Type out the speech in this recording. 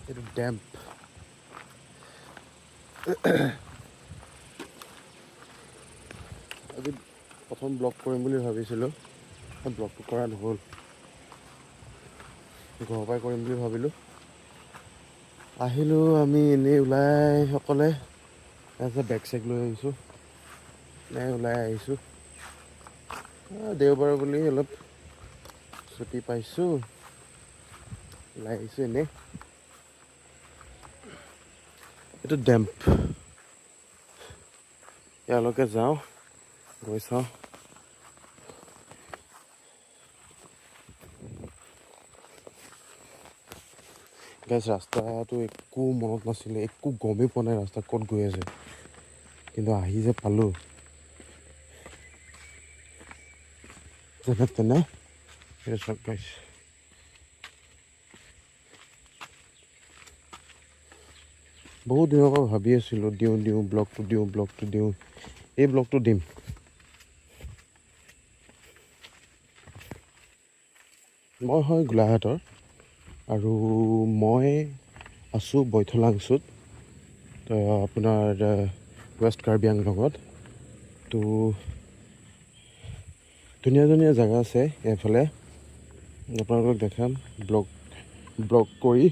এইটো ডেম্প। আজি প্ৰথম ব্লগ কৰিম বুলি ভাবিছিলোঁ, ব্লগটো কৰা নহ'ল। ঘৰৰ পৰাই কৰিম বুলি ভাবিলোঁ। আহিলোঁ আমি এনেই ওলাই সকলে, তাৰপিছত বেগ চেগ লৈ আহিছোঁ, ওলাই আহিছোঁ। দেওবাৰ বুলি অলপ ছুটি পাইছোঁ, ওলাই আহিছোঁ এনেই। এইটো ডেম্প, ইয়ালৈকে যাওঁ, গৈ চাওঁ। গাইজ ৰাস্তাটো একো মনত নাছিলে, একো গমেই পোৱা নাই ৰাস্তা ক'ত গৈ আছে, কিন্তু আহি যে পালোঁ যেনে তেনে। চাওক গাইজ, বহুত দিনৰ পৰা ভাবি আছিলোঁ ব্লগটো দিওঁ, এই ব্লগটো দিম। মই হয় গোলাঘাটৰ, আৰু মই আছোঁ বৈঠলাংছুত, আপোনাৰ ৱেষ্ট কাৰ্বি আংলঙত। তো ধুনীয়া ধুনীয়া জেগা আছে এইফালে, আপোনালোকক দেখাম ব্লগ কৰি।